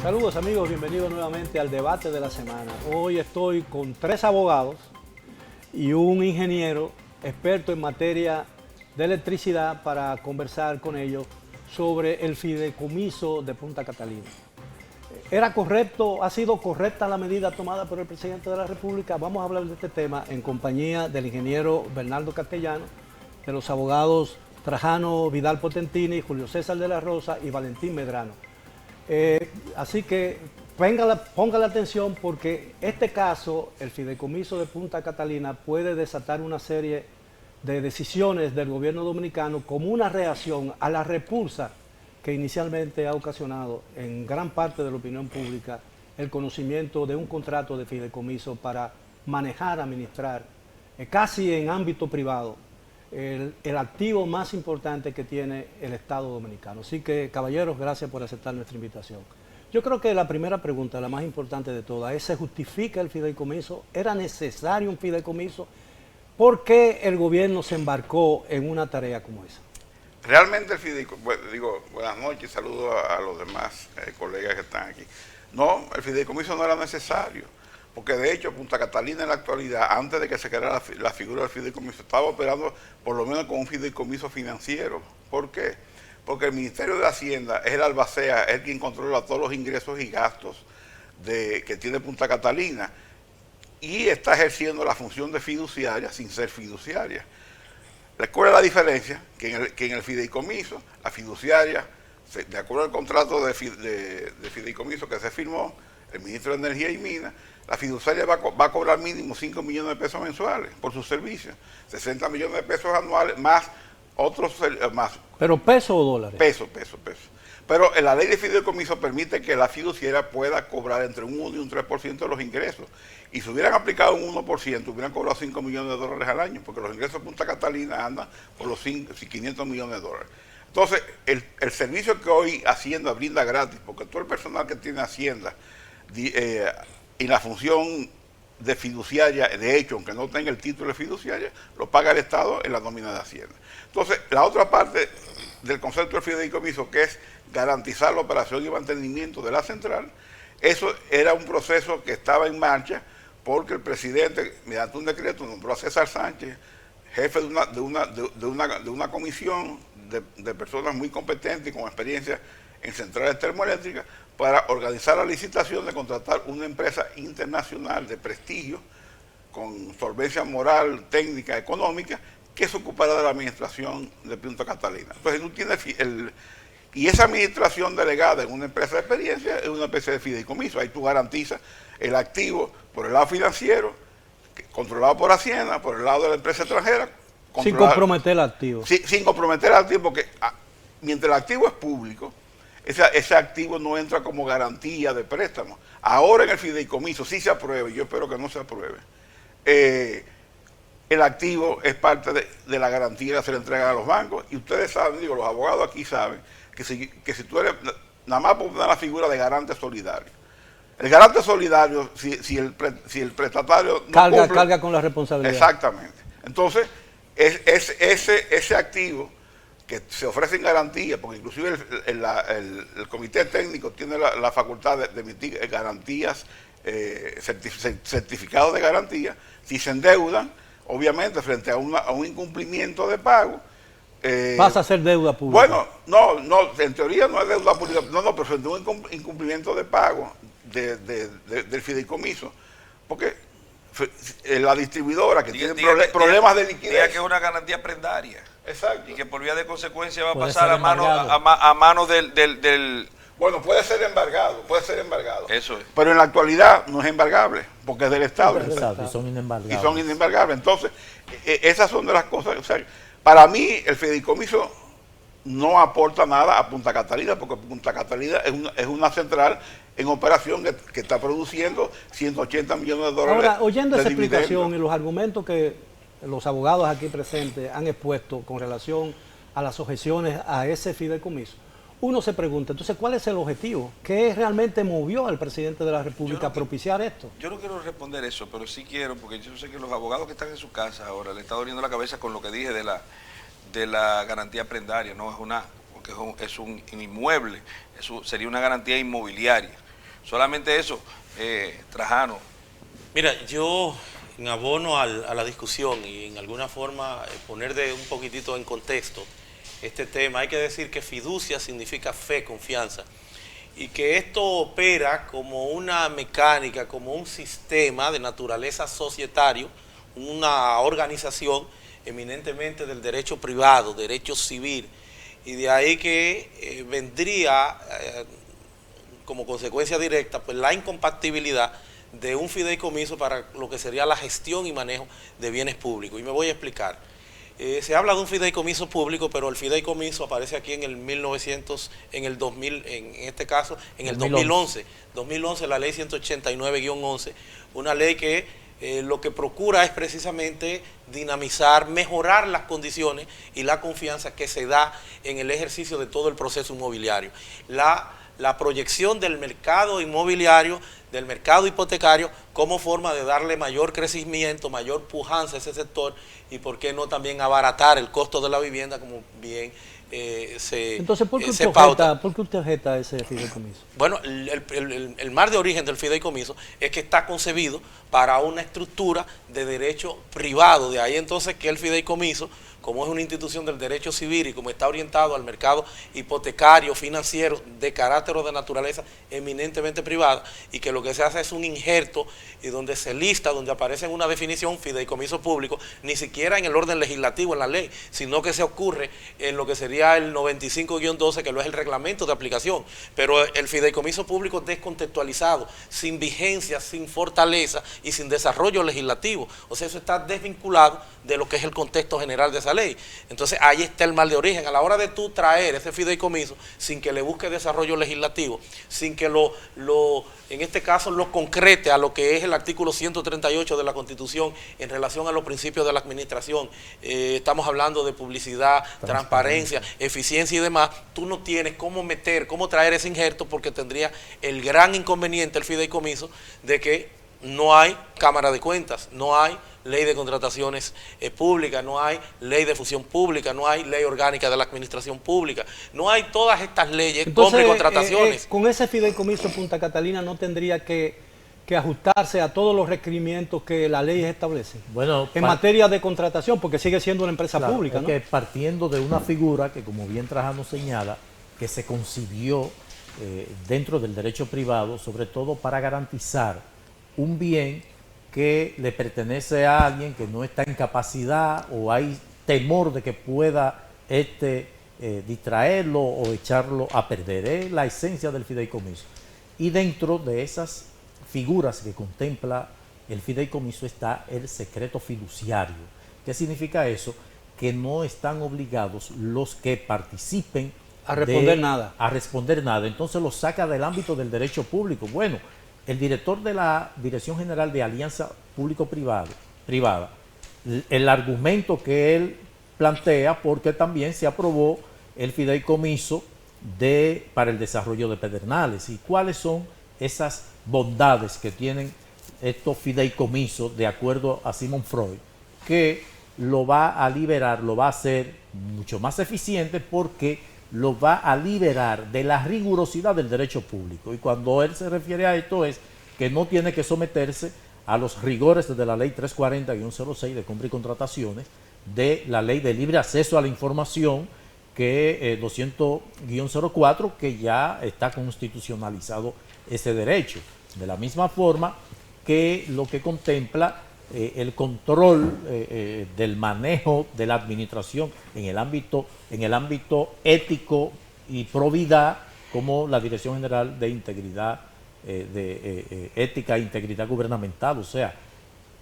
Saludos amigos, bienvenidos nuevamente al debate de la semana. Hoy estoy con 3 abogados y un ingeniero experto en materia de electricidad para conversar con ellos sobre el fideicomiso de Punta Catalina. ¿Era correcto, ha sido correcta la medida tomada por el presidente de la República? Vamos a hablar de este tema en compañía del ingeniero Bernardo Castellano, de los abogados Trajano Vidal Potentini, Julio César de la Rosa y Valentín Medrano. Así que ponga la atención porque este caso, el fideicomiso de Punta Catalina, puede desatar una serie de decisiones del gobierno dominicano como una reacción a la repulsa que inicialmente ha ocasionado en gran parte de la opinión pública el conocimiento de un contrato de fideicomiso para manejar, administrar, casi en ámbito privado, el activo más importante que tiene el Estado dominicano. Así que, caballeros, gracias por aceptar nuestra invitación. Yo creo que la primera pregunta, la más importante de todas, es: ¿se justifica el fideicomiso? ¿Era necesario un fideicomiso? ¿Por qué el gobierno se embarcó en una tarea como esa? Realmente el fideicomiso, buenas noches, saludo a los demás colegas que están aquí. No, el fideicomiso no era necesario, porque de hecho Punta Catalina en la actualidad, antes de que se creara la figura del fideicomiso, estaba operando por lo menos con un fideicomiso financiero. ¿Por qué? Porque el Ministerio de Hacienda es el albacea, es quien controla todos los ingresos y gastos que tiene Punta Catalina y está ejerciendo la función de fiduciaria sin ser fiduciaria. ¿Cuál es la diferencia? Que en el fideicomiso, la fiduciaria, de acuerdo al contrato de fideicomiso que se firmó, el ministro de Energía y Minas, la fiduciaria va a cobrar mínimo 5 millones de pesos mensuales por sus servicios, 60 millones de pesos anuales, más otros, más. ¿Pero peso o dólares? Peso. Pero la ley de fideicomiso permite que la fiduciaria pueda cobrar entre un 1 y un 3% de los ingresos. Y si hubieran aplicado un 1%, hubieran cobrado 5 millones de dólares al año, porque los ingresos de Punta Catalina andan por los 500 millones de dólares. Entonces, el servicio que hoy Hacienda brinda gratis, porque todo el personal que tiene Hacienda y la función de fiduciaria, de hecho, aunque no tenga el título de fiduciaria, lo paga el Estado en la nómina de Hacienda. Entonces, la otra parte del concepto del fideicomiso, que es garantizar la operación y mantenimiento de la central, eso era un proceso que estaba en marcha porque el presidente, mediante un decreto, nombró a César Sánchez jefe de una comisión de personas muy competentes y con experiencia en centrales termoeléctricas para organizar la licitación de contratar una empresa internacional de prestigio con solvencia moral, técnica, económica, que se ocupará de la administración de Punta Catalina. Entonces tú tienes y esa administración delegada en una empresa de experiencia es una especie de fideicomiso. Ahí tú garantizas el activo por el lado financiero, controlado por Hacienda, por el lado de la empresa extranjera. Sin comprometer el activo. Sin comprometer el activo, porque mientras el activo es público, ese activo no entra como garantía de préstamo. Ahora en el fideicomiso, si se apruebe, yo espero que no se apruebe, el activo es parte de la garantía que se le entrega a los bancos. Y ustedes saben, los abogados aquí saben, que si tú eres, nada más por poner la figura de garante solidario. El garante solidario, si el prestatario no carga con la responsabilidad. Exactamente. Entonces, ese activo que se ofrece en garantía, porque inclusive el comité técnico tiene la facultad de emitir garantías, certificados de garantía, si se endeudan, obviamente frente a un incumplimiento de pago, pasa a ser deuda pública. Bueno, no, en teoría no es deuda pública, pero frente a un incumplimiento de pago del fideicomiso, porque la distribuidora que tiene problemas de liquidez. Diga que es una garantía prendaria. Exacto. Y que por vía de consecuencia va a pasar a mano del. Bueno, puede ser embargado. Eso es. Pero en la actualidad no es embargable, porque es del Estado. Y son inembargables. Y son inembargables. Entonces, esas son de las cosas. O sea, para mí, el fideicomiso no aporta nada a Punta Catalina, porque Punta Catalina es una central en operación que está produciendo 180 millones de dólares. Ahora, oyendo esa explicación y los argumentos que los abogados aquí presentes han expuesto con relación a las objeciones a ese fideicomiso, uno se pregunta, entonces, ¿cuál es el objetivo? ¿Qué realmente movió al presidente de la República a propiciar esto? Yo no quiero responder eso, pero sí quiero, porque yo sé que los abogados que están en su casa ahora le está doliendo la cabeza con lo que dije de la garantía prendaria, no es porque es un inmueble, eso sería una garantía inmobiliaria. Solamente eso, Trajano. Mira, yo en abono a la discusión y en alguna forma poner de un poquitito en contexto este tema, hay que decir que fiducia significa fe, confianza, y que esto opera como una mecánica, como un sistema de naturaleza societario, una organización eminentemente del derecho privado, derecho civil, y de ahí que vendría como consecuencia directa pues la incompatibilidad de un fideicomiso para lo que sería la gestión y manejo de bienes públicos. Y me voy a explicar. Se habla de un fideicomiso público, pero el fideicomiso aparece aquí en el 1900, en el 2000, en este caso, en el 2011. 2011, la ley 189-11, una ley que lo que procura es precisamente dinamizar, mejorar las condiciones y la confianza que se da en el ejercicio de todo el proceso inmobiliario. La proyección del mercado inmobiliario, del mercado hipotecario, como forma de darle mayor crecimiento, mayor pujanza a ese sector y por qué no también abaratar el costo de la vivienda, como bien Entonces, ¿por qué usted objeta ese fideicomiso? Bueno, el mar de origen del fideicomiso es que está concebido para una estructura de derecho privado. De ahí entonces que el fideicomiso, como es una institución del derecho civil y como está orientado al mercado hipotecario, financiero, de carácter o de naturaleza eminentemente privada, y que lo que se hace es un injerto y donde se lista, donde aparece en una definición fideicomiso público, ni siquiera en el orden legislativo, en la ley, sino que se ocurre en lo que sería el 95-12, que lo es el reglamento de aplicación. Pero el fideicomiso público descontextualizado, sin vigencia, sin fortaleza y sin desarrollo legislativo. O sea, eso está desvinculado de lo que es el contexto general de esa ley. Entonces ahí está el mal de origen. A la hora de tú traer ese fideicomiso sin que le busque desarrollo legislativo, sin que en este caso lo concrete a lo que es el artículo 138 de la Constitución en relación a los principios de la administración, estamos hablando de publicidad, transparencia, eficiencia y demás, tú no tienes cómo traer ese injerto, porque tendría el gran inconveniente el fideicomiso de que no hay Cámara de Cuentas, no hay ley de contrataciones públicas, no hay ley de función pública, no hay ley orgánica de la administración pública, no hay todas estas leyes. Entonces, compra y contrataciones. Con ese fideicomiso Punta Catalina no tendría que ajustarse a todos los requerimientos que la ley establece. Bueno, en materia de contratación, porque sigue siendo una empresa pública, ¿no? Que partiendo de una figura que, como bien Trajano señala, que se concibió dentro del derecho privado, sobre todo para garantizar un bien que le pertenece a alguien que no está en capacidad o hay temor de que pueda distraerlo o echarlo a perder. Es la esencia del fideicomiso. Y dentro de esas figuras que contempla el fideicomiso está el secreto fiduciario. ¿Qué significa eso? Que no están obligados los que participen a responder nada. A responder nada. Entonces lo saca del ámbito del derecho público. Bueno, el director de la Dirección General de Alianza Público-Privada, el argumento que él plantea, porque también se aprobó el fideicomiso para el desarrollo de Pedernales. ¿Y cuáles son esas bondades que tienen estos fideicomisos, de acuerdo a Sigmund Freud? Que lo va a liberar, lo va a hacer mucho más eficiente, porque lo va a liberar de la rigurosidad del derecho público. Y cuando él se refiere a esto es que no tiene que someterse a los rigores de la ley 340-06 de compra y contrataciones, de la ley de libre acceso a la información, que 200-04, que ya está constitucionalizado ese derecho. De la misma forma que lo que contempla el control del manejo de la administración en el ámbito ético y probidad, como la Dirección General de Integridad, Ética e Integridad Gubernamental. O sea,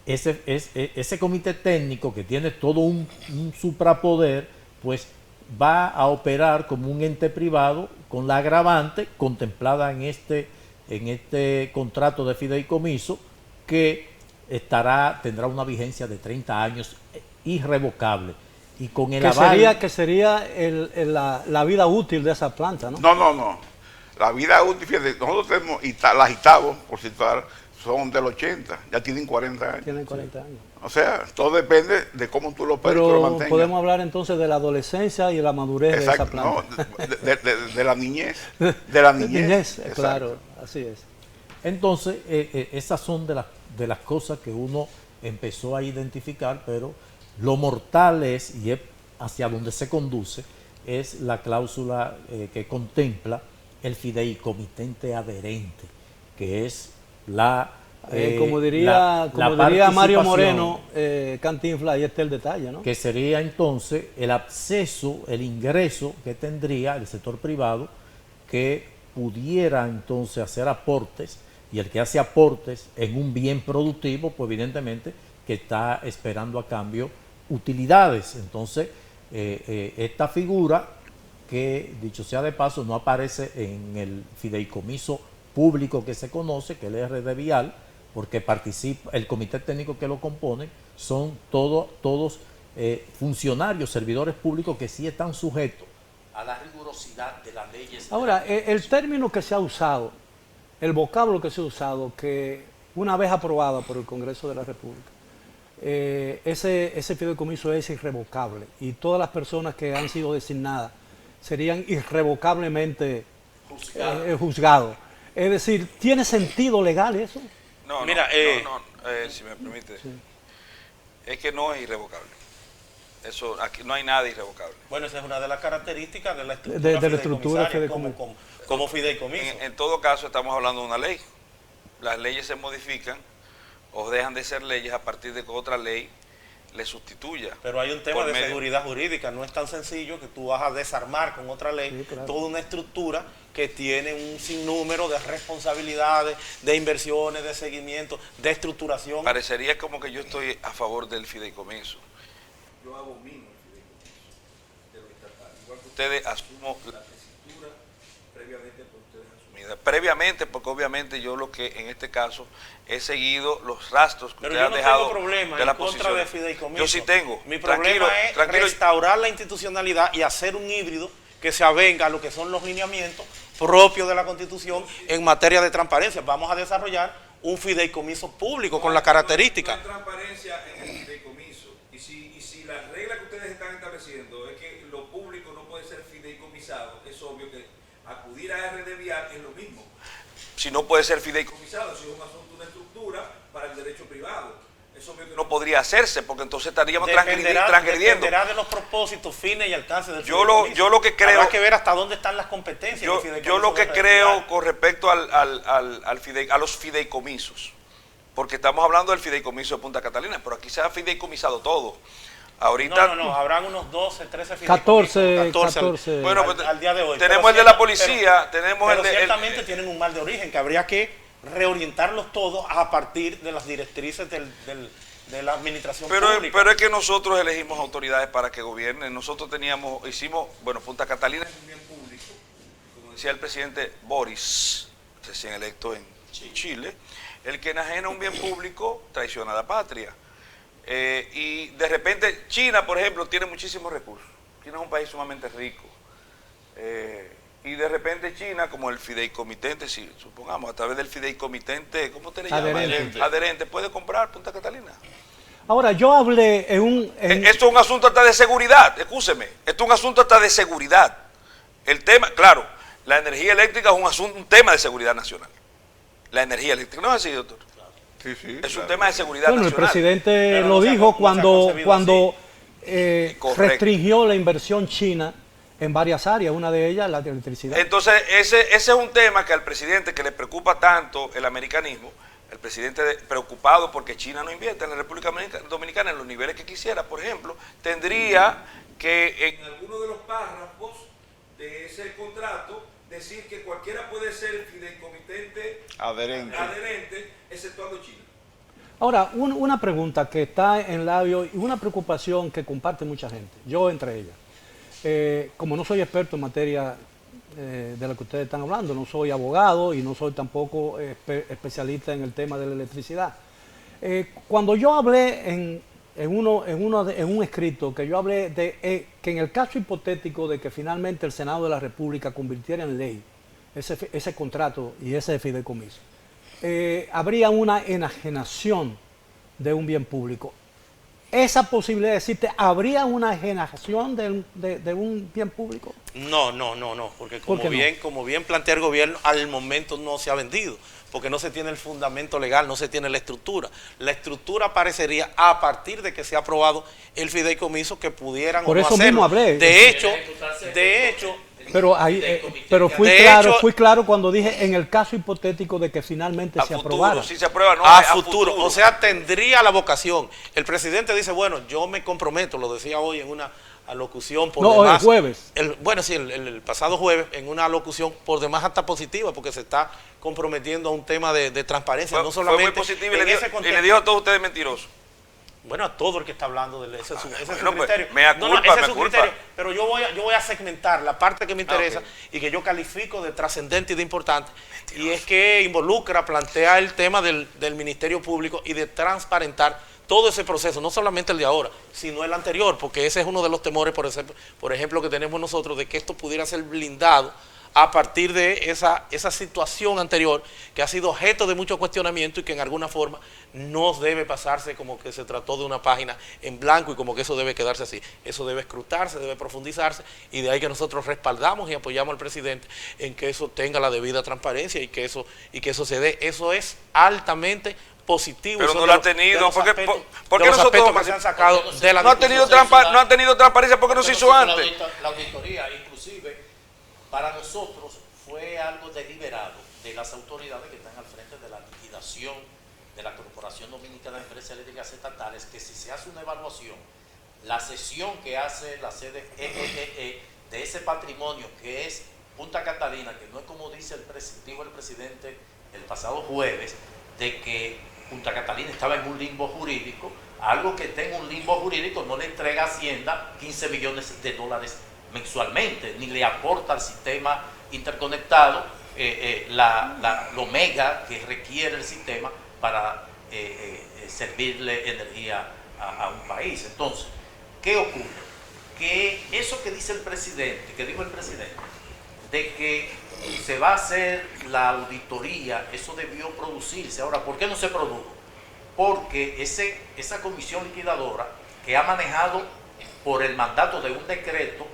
ese comité técnico que tiene todo un suprapoder, pues va a operar como un ente privado con la agravante contemplada en este contrato de fideicomiso, que tendrá una vigencia de 30 años irrevocable. Y con el aval... Que sería la vida útil de esa planta, ¿no? No. La vida útil, fíjate, nosotros tenemos las Itavos, por citar, son del 80, ya tienen 40 años. Tienen 40 años. O sea, todo depende de cómo tú lo operes, tú lo mantengas. Podemos hablar entonces de la adolescencia y de la madurez. Exacto, de esa planta. No, de la niñez. De la niñez. Claro, así es. Entonces, esas son de las cosas que uno empezó a identificar, pero lo mortal es, y es hacia donde se conduce, es la cláusula que contempla el fideicomitente adherente, que es como diría Mario Moreno, Cantinflas, ahí está el detalle, ¿no? Que sería entonces el acceso, el ingreso que tendría el sector privado, que pudiera entonces hacer aportes, y el que hace aportes en un bien productivo, pues evidentemente que está esperando a cambio utilidades. Entonces, esta figura, que dicho sea de paso, no aparece en el fideicomiso público que se conoce, que es el RD Vial, porque participa, el comité técnico que lo compone son todos funcionarios, servidores públicos que sí están sujetos a la rigurosidad de las leyes. Ahora, el término que se ha usado, el vocablo que se ha usado, que una vez aprobado por el Congreso de la República, ese fideicomiso es irrevocable y todas las personas que han sido designadas serían irrevocablemente juzgados. Es decir, ¿tiene sentido legal eso? No, Mira, si me permite. Sí. Es que no es irrevocable. Eso, aquí no hay nada irrevocable. Bueno, esa es una de las características de la estructura como fideicomiso. En todo caso, estamos hablando de una ley. Las leyes se modifican o dejan de ser leyes a partir de que otra ley le sustituya. Pero hay un tema de seguridad jurídica, no es tan sencillo que tú vas a desarmar con otra ley toda una estructura que tiene un sinnúmero de responsabilidades, de inversiones, de seguimiento, de estructuración. Parecería como que yo estoy a favor del fideicomiso. Yo abomino el fideicomiso de lo estatal. Igual que ustedes asumo la tesitura previamente por ustedes asumida. Previamente, porque obviamente yo lo que en este caso he seguido los rastros que ustedes han dejado de la posición de fideicomiso. Yo sí tengo. Mi problema es restaurar la institucionalidad y hacer un híbrido que se avenga a lo que son los lineamientos propios de la Constitución en materia de transparencia. Vamos a desarrollar un fideicomiso público con las características. No hay transparencia en el fideicomiso. Y si la regla que ustedes están estableciendo es que lo público no puede ser fideicomisado, es obvio que acudir a RD Vial es lo mismo. Si no puede ser fideicomisado, si es un asunto, una estructura para el derecho privado. Es obvio que no podría hacerse, porque entonces estaríamos transgrediendo. Dependerá de los propósitos, fines y alcances del fideicomiso. Yo lo que creo... Habrá que ver hasta dónde están las competencias. Yo lo que creo con respecto a los fideicomisos, porque estamos hablando del fideicomiso de Punta Catalina, pero aquí se ha fideicomisado todo. Ahorita, no, habrán unos 12, 13 fideicomisos. 14. Bueno, pues, al día de hoy. Tenemos el de la policía, tenemos el de... ciertamente tienen un mal de origen, que habría que reorientarlos todos a partir de las directrices de la administración pública. Pero es que nosotros elegimos autoridades para que gobiernen. Nosotros hicimos, Punta Catalina es un bien público, como decía el presidente Boris, recién electo en Chile, el que enajena un bien público traiciona a la patria. Y de repente China, por ejemplo, tiene muchísimos recursos. China es un país sumamente rico. Y de repente China, como el fideicomitente, si supongamos, a través del fideicomitente, ¿cómo te le llamas? Adherente, puede comprar Punta Catalina. Ahora, yo hablé Esto es un asunto hasta de seguridad, escúcheme, esto es un asunto hasta de seguridad. El tema, claro, la energía eléctrica es un tema de seguridad nacional. La energía eléctrica, ¿no es así, doctor? Sí, es un tema de seguridad nacional. El presidente lo dijo cuando restringió la inversión china en varias áreas, una de ellas la de electricidad. Entonces, ese es un tema que al presidente, que le preocupa tanto el americanismo, el presidente preocupado porque China no invierte en la República Dominicana en los niveles que quisiera, por ejemplo, tendría que en alguno de los párrafos de ese contrato decir que cualquiera puede ser fideicomitente adherente, exceptuando China. Ahora, una pregunta que está en labios y una preocupación que comparte mucha gente, yo entre ellas. Como no soy experto en materia de la que ustedes están hablando, no soy abogado y no soy tampoco especialista en el tema de la electricidad. Cuando yo hablé en un escrito, que yo hablé de que en el caso hipotético de que finalmente el Senado de la República convirtiera en ley ese contrato y ese fideicomiso, habría una enajenación de un bien público. esa posibilidad existe, ¿habría una enajenación de un bien público? No, porque ¿Por qué no? como bien plantea el gobierno, al momento no se ha vendido, porque no se tiene el fundamento legal, no se tiene la estructura. La estructura aparecería a partir de que se ha aprobado el fideicomiso, que pudieran Por o no eso hacerlo. mismo hablé. De hecho, Pero pero fui claro cuando dije en el caso hipotético de que finalmente se aprobara. Si se aprueba, no, a es futuro. O sea, tendría la vocación. El presidente dice, bueno, yo me comprometo, lo decía hoy en una alocución por No, demás. el jueves. El pasado jueves, en una alocución por demás hasta positiva, porque se está comprometiendo a un tema de transparencia. No solamente fue muy positivo y en le ese dijo contexto. a todos ustedes mentirosos. Bueno, a todo el que está hablando de ese es su Bueno, criterio. pues, mea culpa, ese es su culpa. criterio. Pero yo voy a segmentar la parte que me interesa Ok. y que yo califico de trascendente y de importante. Y es que plantea el tema del Ministerio Público y de transparentar todo ese proceso, no solamente el de ahora, sino el anterior, porque ese es uno de los temores, por ejemplo, que tenemos nosotros, de que esto pudiera ser blindado a partir de esa situación anterior que ha sido objeto de mucho cuestionamiento y que en alguna forma no debe pasarse como que se trató de una página en blanco y como que eso debe quedarse así. Eso debe escrutarse, debe profundizarse, y de ahí que nosotros respaldamos y apoyamos al presidente en que eso tenga la debida transparencia y que eso se dé. Eso es altamente positivo. Pero no lo ha tenido. ¿Por qué nosotros nosotros que se han sacado de la no ha tenido transparencia porque no se hizo antes? La auditoría, inclusive, para nosotros fue algo deliberado de las autoridades que están al frente de la liquidación de la Corporación Dominicana de Empresas Eléctricas Estatales, que si se hace una evaluación, la cesión que hace la sede de ese patrimonio que es Punta Catalina, que no es como dijo el presidente el pasado jueves, de que Punta Catalina estaba en un limbo jurídico. Algo que esté en un limbo jurídico no le entrega a Hacienda 15 millones de dólares mensualmente, ni le aporta al sistema interconectado lo mega que requiere el sistema para servirle energía a un país. Entonces, ¿qué ocurre? Que eso que dice el presidente, que dijo el presidente, de que se va a hacer la auditoría, eso debió producirse. Ahora, ¿por qué no se produjo? Porque esa comisión liquidadora que ha manejado por el mandato de un decreto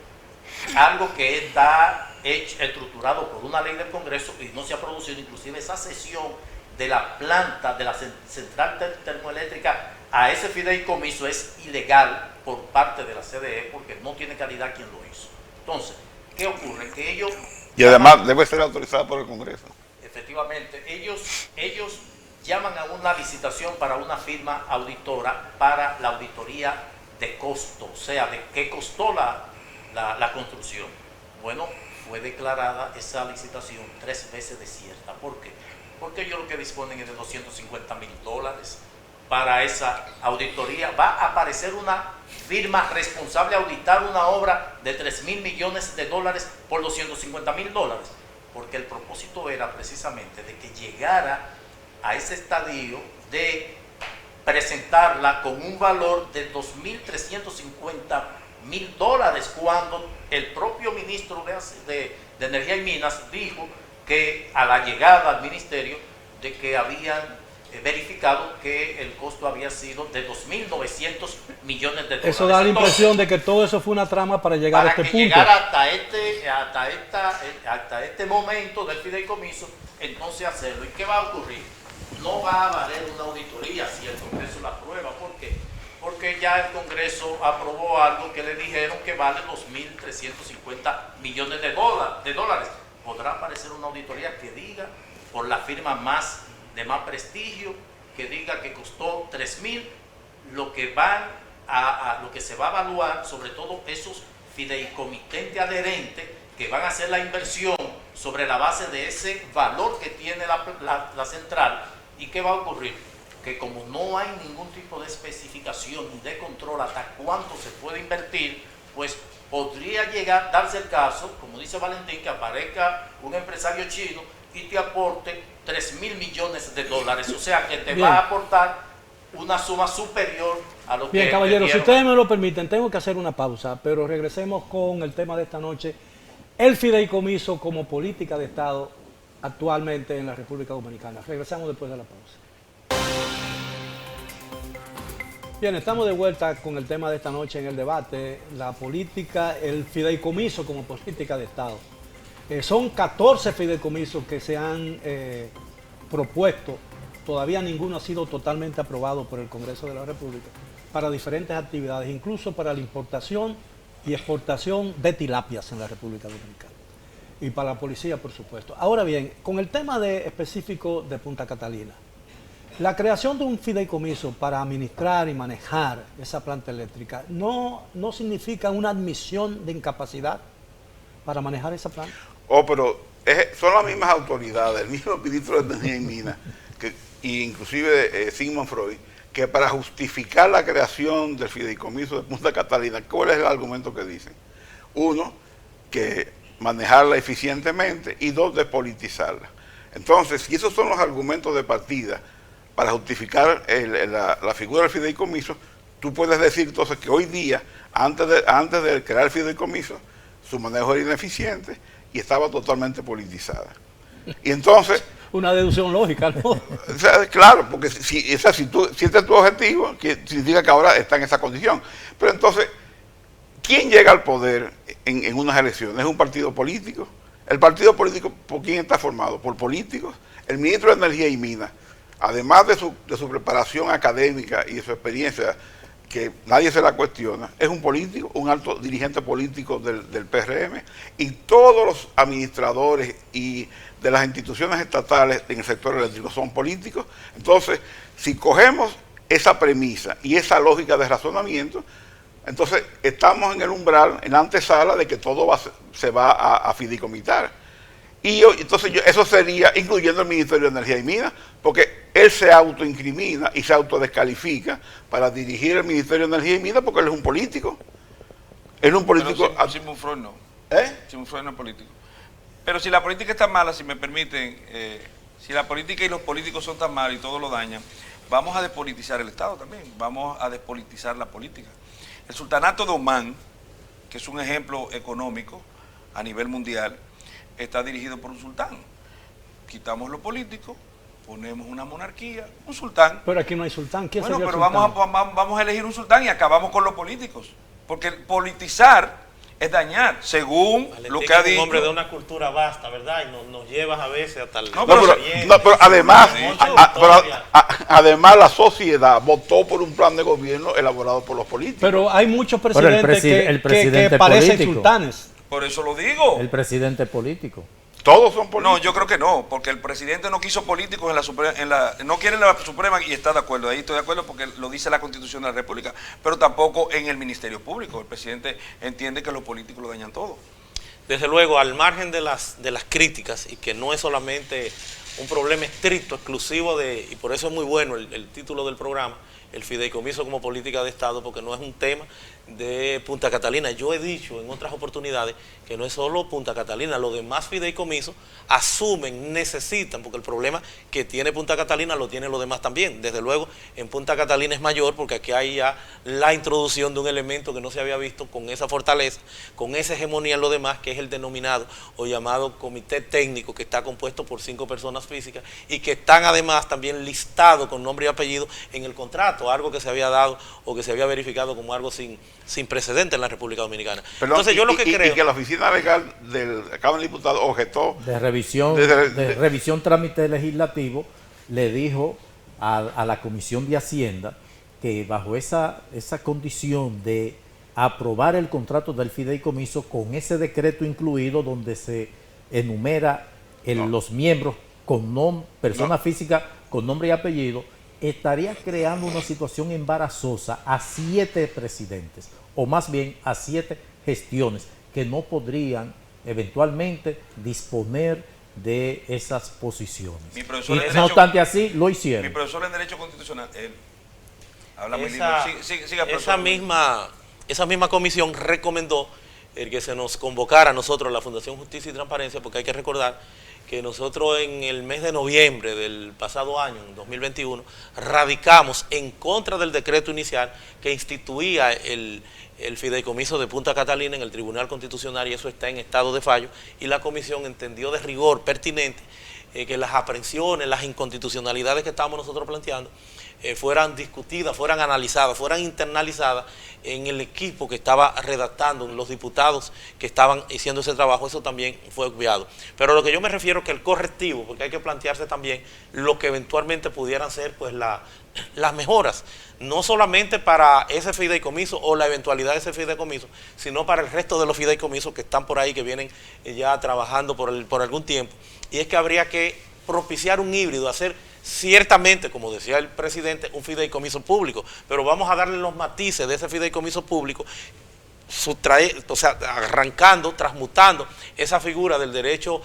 algo que está estructurado por una ley del Congreso y no se ha producido, inclusive esa cesión de la planta de la central termoeléctrica a ese fideicomiso es ilegal por parte de la CDE porque no tiene calidad quien lo hizo. Entonces, ¿qué ocurre? Que ellos... Y además debe ser autorizada por el Congreso. Efectivamente, ellos llaman a una licitación para una firma auditora para la auditoría de costo, o sea, de qué costó la construcción. Bueno, fue declarada esa licitación 3 veces desierta. ¿Por qué? Porque ellos lo que disponen es de $250,000 para esa auditoría. Va a aparecer una firma responsable a auditar una obra de $3,000 millones por $250,000, porque el propósito era precisamente de que llegara a ese estadio de presentarla con un valor de $2,350,000, cuando el propio ministro de Energía y Minas dijo que a la llegada al ministerio de que habían verificado que el costo había sido de $2,900 millones. Eso da la impresión de que todo eso fue una trama para llegar a este punto. Llegar hasta este momento del fideicomiso, entonces hacerlo. ¿Y qué va a ocurrir? No va a valer una auditoría si el Congreso la aprueba. ¿Por qué? Porque ya el Congreso aprobó algo que le dijeron que vale $2,350 millones de dólares. Podrá aparecer una auditoría que diga, por la firma de más prestigio, que diga que costó $3,000, lo que se va a evaluar, sobre todo esos fideicomitentes adherentes que van a hacer la inversión sobre la base de ese valor que tiene la central. ¿Y qué va a ocurrir? Que como no hay ningún tipo de especificación ni de control hasta cuánto se puede invertir, pues podría darse el caso, como dice Valentín, que aparezca un empresario chino y te aporte $3,000 millones. O sea, que te va a aportar una suma superior a lo que... Bien, caballeros, si ustedes me lo permiten, tengo que hacer una pausa, pero regresemos con el tema de esta noche, el fideicomiso como política de Estado actualmente en la República Dominicana. Regresamos después de la pausa. Bien, estamos de vuelta con el tema de esta noche en el debate, la política, el fideicomiso como política de Estado. Son 14 fideicomisos que se han propuesto, todavía ninguno ha sido totalmente aprobado por el Congreso de la República, para diferentes actividades, incluso para la importación y exportación de tilapias en la República Dominicana. Y para la policía, por supuesto. Ahora bien, con el tema específico de Punta Catalina, la creación de un fideicomiso para administrar y manejar esa planta eléctrica no significa una admisión de incapacidad para manejar esa planta. Pero son las mismas autoridades, el mismo ministro de Energía y Minas, y inclusive Sigmund Freud, que para justificar la creación del fideicomiso de Punta Catalina, ¿cuál es el argumento que dicen? Uno, que manejarla eficientemente, y dos, despolitizarla. Entonces, si esos son los argumentos de partida para justificar la figura del fideicomiso, tú puedes decir entonces que hoy día, antes de crear el fideicomiso, su manejo era ineficiente y estaba totalmente politizada. Y entonces... Una deducción lógica, ¿no? O sea, claro, porque si este es tu objetivo, significa que ahora está en esa condición. Pero entonces, ¿quién llega al poder en unas elecciones? ¿Es un partido político? ¿El partido político por quién está formado? ¿Por políticos? El ministro de Energía y Minas, además de su preparación académica y de su experiencia, que nadie se la cuestiona, es un político, un alto dirigente político del PRM, y todos los administradores y de las instituciones estatales en el sector eléctrico son políticos. Entonces, si cogemos esa premisa y esa lógica de razonamiento, entonces estamos en el umbral, en la antesala de que todo se va a fideicomitar. Y entonces eso sería incluyendo el Ministerio de Energía y Minas, porque él se autoincrimina y se autodescalifica para dirigir el Ministerio de Energía y Minas porque él es un político. Él es un político... Pero Sigmund Freud no. Sigmund Freud no es político. Pero si la política está mala, si me permiten, si la política y los políticos son tan malos y todo lo dañan, vamos a despolitizar el Estado también, vamos a despolitizar la política. El Sultanato de Omán, que es un ejemplo económico a nivel mundial, está dirigido por un sultán. Quitamos lo político, ponemos una monarquía, un sultán. Pero aquí no hay sultán. ¿Quién bueno, sería pero el sultán? vamos a elegir un sultán y acabamos con los políticos. Porque politizar es dañar, según Valentín lo que ha es dicho. un hombre de una cultura vasta, ¿verdad? Y nos llevas a veces hasta el... pero además la sociedad votó por un plan de gobierno elaborado por los políticos. Pero hay muchos presidentes que parecen sultanes. Por eso lo digo. El presidente político. Todos son políticos. No, yo creo que no, porque el presidente no quiso políticos en la Suprema, no quiere en la Suprema y está de acuerdo. Ahí estoy de acuerdo porque lo dice la Constitución de la República, pero tampoco en el Ministerio Público. El presidente entiende que los políticos lo dañan todo. Desde luego, al margen de las críticas, y que no es solamente un problema estricto, exclusivo de, y por eso es muy bueno el título del programa, el fideicomiso como política de Estado, porque no es un tema de Punta Catalina. Yo he dicho en otras oportunidades que no es solo Punta Catalina, los demás fideicomisos asumen, necesitan, porque el problema que tiene Punta Catalina lo tienen los demás también. Desde luego, en Punta Catalina es mayor porque aquí hay ya la introducción de un elemento que no se había visto con esa fortaleza, con esa hegemonía en los demás, que es el denominado o llamado comité técnico, que está compuesto por 5 personas físicas y que están además también listados con nombre y apellido en el contrato, algo que se había dado o que se había verificado como algo sin precedente en la República Dominicana. Perdón, entonces yo lo que creo... Y que la oficina legal de la Cámara de Diputados objetó... De revisión trámite legislativo, le dijo a la Comisión de Hacienda que bajo esa condición de aprobar el contrato del fideicomiso con ese decreto incluido donde se enumera los miembros con persona física con nombre y apellido, estaría creando una situación embarazosa a 7 presidentes, o más bien a 7 gestiones que no podrían eventualmente disponer de esas posiciones. Mi profesor Y, no obstante así, lo hicieron. Mi profesor en Derecho Constitucional, él habla muy lindo. Siga, esa misma comisión recomendó el que se nos convocara a nosotros, la Fundación Justicia y Transparencia, porque hay que recordar que nosotros en el mes de noviembre del pasado año, en 2021, radicamos en contra del decreto inicial que instituía el fideicomiso de Punta Catalina en el Tribunal Constitucional, y eso está en estado de fallo, y la comisión entendió de rigor pertinente que las aprehensiones, las inconstitucionalidades que estábamos nosotros planteando fueran discutidas, fueran analizadas, fueran internalizadas en el equipo que estaba redactando, en los diputados que estaban haciendo ese trabajo. Eso también fue obviado. Pero lo que yo me refiero es que el correctivo, porque hay que plantearse también lo que eventualmente pudieran ser pues las mejoras, no solamente para ese fideicomiso o la eventualidad de ese fideicomiso, sino para el resto de los fideicomisos que están por ahí, que vienen ya trabajando por algún tiempo. Y es que habría que propiciar un híbrido, hacer ciertamente, como decía el presidente, un fideicomiso público, pero vamos a darle los matices de ese fideicomiso público, o sea, arrancando, transmutando esa figura del derecho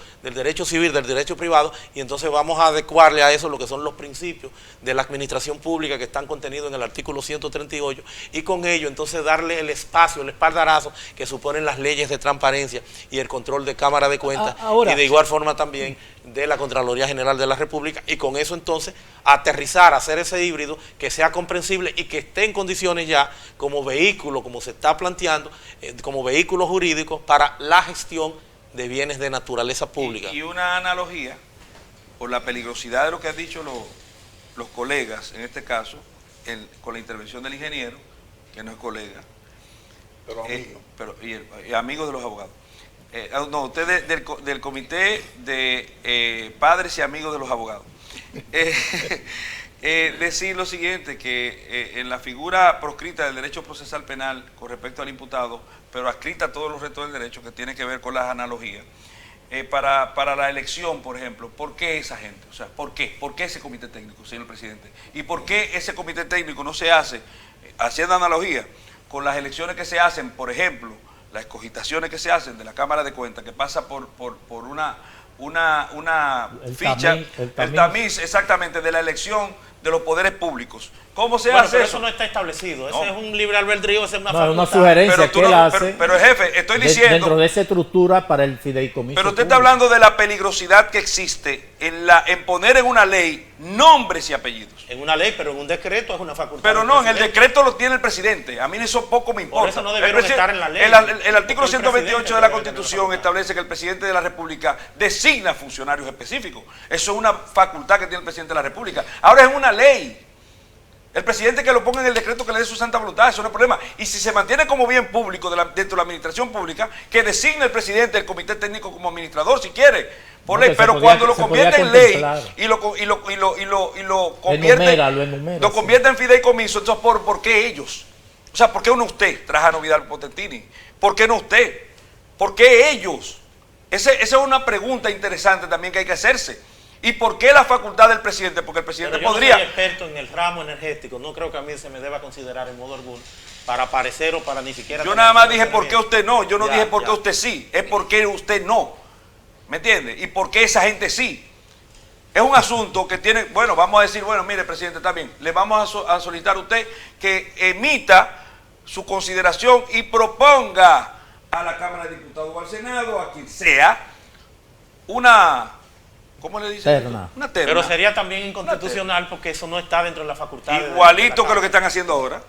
civil, del derecho privado, y entonces vamos a adecuarle a eso lo que son los principios de la administración pública que están contenidos en el artículo 138, y con ello entonces darle el espacio, el espaldarazo que suponen las leyes de transparencia y el control de Cámara de Cuentas, y de igual forma también de la Contraloría General de la República, y con eso entonces aterrizar, hacer ese híbrido que sea comprensible y que esté en condiciones ya como vehículo, como se está planteando, como vehículo jurídico para la gestión de bienes de naturaleza pública. Y una analogía, por la peligrosidad de lo que han dicho los colegas, en este caso, con la intervención del ingeniero, que no es colega, Pero amigo. y amigo de los abogados. No, usted del comité de padres y amigos de los abogados. Decir lo siguiente, que en la figura proscrita del derecho procesal penal con respecto al imputado, pero adscrita a todos los restos del derecho que tiene que ver con las analogías, para la elección, por ejemplo, ¿por qué esa gente? O sea, ¿por qué? ¿Por qué ese comité técnico, señor presidente? ¿Y por qué ese comité técnico no se hace, haciendo analogía con las elecciones que se hacen, por ejemplo, las escogitaciones que se hacen de la Cámara de Cuentas, que pasa por una ficha, el tamiz exactamente de la elección de los poderes públicos? ¿Cómo se hace pero eso? Eso no está establecido, ese es un libre albedrío, esa es una No, facultad. una sugerencia que él hace pero jefe, estoy diciendo, dentro de esa estructura para el fideicomiso. pero usted está hablando de la peligrosidad que existe en poner en una ley nombres y apellidos. En una ley, pero en un decreto es una facultad. Pero no, en el decreto lo tiene el presidente. A mí eso poco me importa. Por eso no debieron estar en la ley. El artículo 128 de la Constitución establece que el presidente de la República designa funcionarios específicos. Eso es una facultad que tiene el presidente de la República. Ahora es una ley. El presidente que lo ponga en el decreto, que le dé su santa voluntad, eso no es problema. Y si se mantiene como bien público dentro de la administración pública, que designe el presidente del comité técnico como administrador, si quiere, por ley. Pero cuando lo convierte en ley y lo convierte en fideicomiso, entonces ¿por qué ellos? O sea, ¿por qué no usted, Trajano Vidal Potentini? ¿Por qué no usted? ¿Por qué ellos? Esa es una pregunta interesante también que hay que hacerse. ¿Y por qué la facultad del presidente? Porque el presidente podría... Yo no soy experto en el ramo energético, no creo que a mí se me deba considerar en modo alguno para parecer o para ni siquiera... Yo nada más dije por qué usted no, yo no dije por qué usted sí, es por qué usted no, ¿me entiende? Y por qué esa gente sí. Es un asunto que tiene, bueno, vamos a decir, bueno, mire, presidente, está bien, le vamos a solicitar a usted que emita su consideración y proponga a la Cámara de Diputados o al Senado, a quien sea, una... ¿Cómo le dicen? Terna. Una terna. Pero sería también inconstitucional porque eso no está dentro de la facultad. Igualito que lo que están haciendo ahora.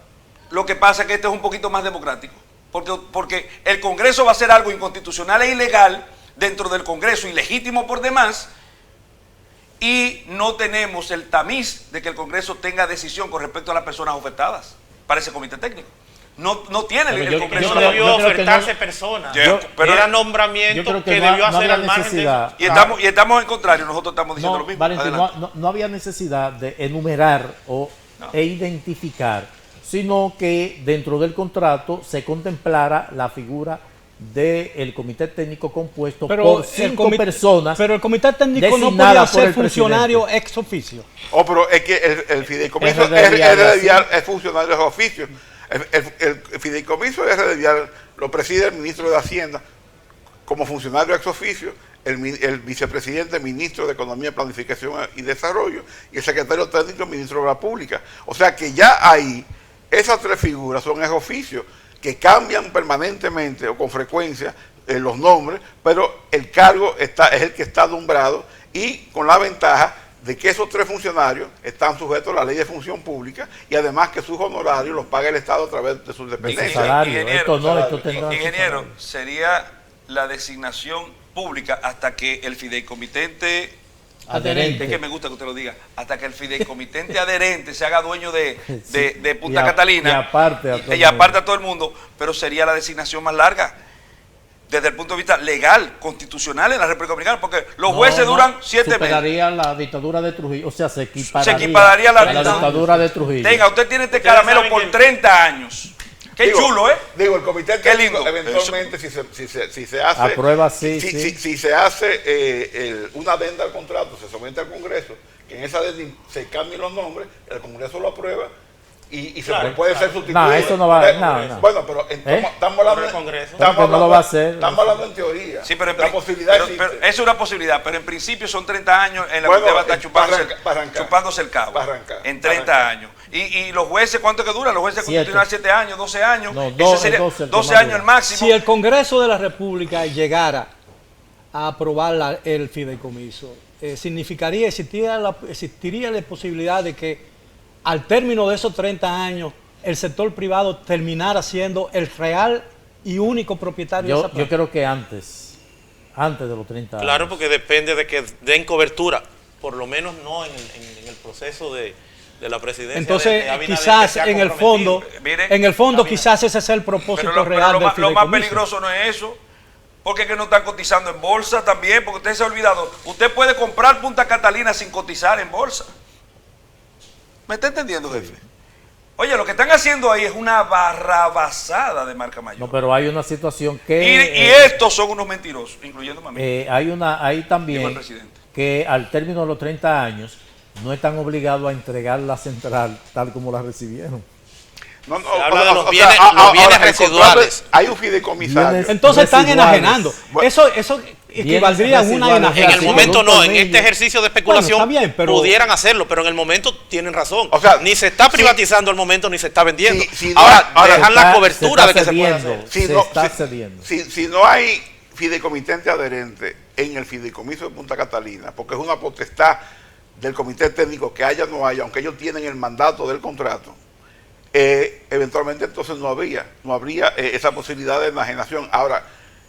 Lo que pasa es que este es un poquito más democrático. Porque el Congreso va a hacer algo inconstitucional e ilegal dentro del Congreso, ilegítimo por demás, y no tenemos el tamiz de que el Congreso tenga decisión con respecto a las personas ofertadas para ese comité técnico. No tiene el Congreso. No debió ofertarse personas. Pero era nombramiento que debió hacer al margen de... Y estamos en contrario, nosotros estamos diciendo lo mismo. Valentín, no había necesidad de enumerar e identificar, sino que dentro del contrato se contemplara la figura del comité técnico compuesto por 5 personas. Pero el comité técnico no podía ser funcionario ex oficio. Pero es que el fideicomiso es funcionario ex oficio. El fideicomiso de Herredial lo preside el ministro de Hacienda como funcionario ex oficio, el vicepresidente, ministro de Economía, Planificación y Desarrollo, y el secretario técnico, ministro de Obras Públicas. O sea que ya ahí, esas tres figuras son ex oficio, que cambian permanentemente o con frecuencia los nombres, pero el cargo es el que está nombrado, y con la ventaja de que esos tres funcionarios están sujetos a la ley de función pública, y además que sus honorarios los paga el Estado a través de sus dependencias. Ingeniero, sería la designación pública hasta que el fideicomitente Adherente. Es que me gusta que usted lo diga. Hasta que el fideicomitente adherente se haga dueño de Sí. Punta Y Catalina. aparte a todo el y aparte mundo. a todo el mundo, pero sería la designación más larga desde el punto de vista legal, constitucional en la República Dominicana, porque los jueces duran 7 meses. Superaría la dictadura de Trujillo, o sea, se equipararía, equipararía a la dictadura de Trujillo. Tenga, usted tiene este Ustedes caramelo saben por que- 30 años. Qué Digo, chulo, ¿eh? Digo, el comité Qué técnico, lindo. eventualmente, si se hace. Aprueba, sí, si, sí. si se hace una adenda al contrato, se somete al Congreso, que en esa adenda se cambien los nombres, el Congreso lo aprueba y Claro, puede ser sustituido. No, eso no va- Eh, no. Bueno, pero estamos hablando. Por el Congreso. Estamos Porque no hablando, lo va a hacer. Estamos hablando en teoría. Sí, pero, la posibilidad existe. pero eso es una posibilidad, pero en principio son 30 años en la Bueno, que usted va a estar para arrancar. chupándose el cabo. Para arrancar. En 30 Para años. Y los jueces, ¿cuánto que duran? Los jueces 7. continúan 7 años, 12 años. No, Ese 12, sería 12 el que 12 más años dura. el máximo. Si el Congreso de la República llegara a aprobar el fideicomiso, existiría la posibilidad de que al término de esos 30 años el sector privado terminara siendo el real y único propietario de esa Yo planta. creo que antes de los 30 años. Claro, porque depende de que den cobertura, por lo menos no en el proceso de la presidencia. Entonces, de Abinader, quizás que se ha en el comprometido. fondo, Mire, quizás ese es el propósito pero real lo del más fideicomiso. peligroso no es eso. Porque es que no están cotizando en bolsa también, porque usted se ha olvidado. Usted puede comprar Punta Catalina sin cotizar en bolsa. ¿Me está entendiendo, jefe? Oye, lo que están haciendo ahí es una barrabasada de marca mayor. No, pero hay una situación y que estos son unos mentirosos, incluyendo a mí. hay Dijo el también presidente. que al término de los 30 años no están obligados a entregar la central tal como la recibieron. No, no, Se habla de los sea, bienes ahora, bienes el contrato residuales. Hay un fideicomisario. Bienes- Entonces están residuales. enajenando. Bueno. Eso equivaldría a una residuales. enajenación. En el momento no, en Producto este ejercicio de especulación Bueno, está bien, pero- pudieran hacerlo, pero en el momento tienen razón. O sea, ni se está sí. privatizando al momento, ni se está vendiendo. Sí, no, ahora, ahora dejan la cobertura de que se pueda cediendo, hacer. se está cediendo. Si no hay fideicomitente adherente en el fideicomiso de Punta Catalina, porque es una potestad del comité técnico que haya o no haya, aunque ellos tienen el mandato del contrato, eventualmente entonces no habría esa posibilidad de enajenación. Ahora,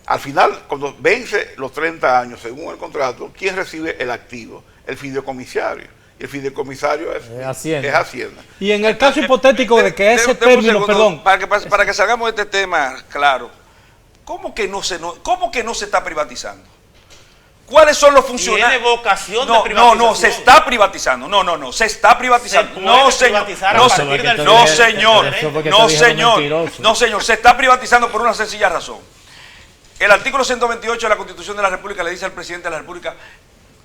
al final, cuando vence los 30 años, según el contrato, ¿quién recibe el activo? El fideicomisario. Y el fideicomisario es Hacienda. Y en el caso hipotético de que ese Deme un término, segundo, perdón, para que salgamos de este tema claro, ¿cómo que no se está privatizando? ¿Cuáles son los funcionarios? Tiene vocación de No, privatización. se está privatizando. No, se está privatizando. Se No, puede señor. privatizar No, a partir del no, Eso señor. fue que te No, dijeron señor. mentiroso. No, señor. Se está privatizando por una sencilla razón. El artículo 128 de la Constitución de la República le dice al presidente de la República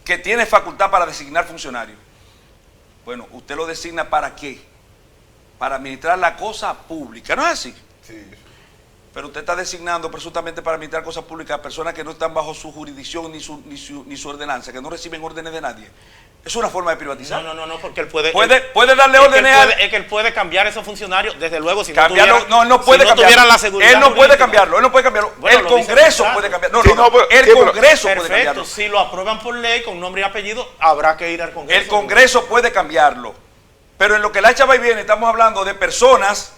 que tiene facultad para designar funcionarios. Bueno, ¿usted lo designa para qué? Para administrar la cosa pública, ¿no es así? Sí. Pero usted está designando presuntamente para administrar cosas públicas a personas que no están bajo su jurisdicción ni su ordenanza, que no reciben órdenes de nadie. Es una forma de privatizar. No, porque él puede... Puede darle órdenes a... Es que él puede cambiar esos funcionarios, desde luego, si Cambiarlo, no él no puede si no tuvieran cambiarlo. la seguridad Él no puede jurídica. cambiarlo, él no puede cambiarlo. Bueno, El lo dice Congreso el puede contrato. cambiarlo. Sí, no, pero- el sí, pero- Congreso puede Perfecto, cambiarlo. si lo aprueban por ley con nombre y apellido, habrá que ir al Congreso. El Congreso puede cambiarlo. Pero en lo que la echa va y viene, estamos hablando de personas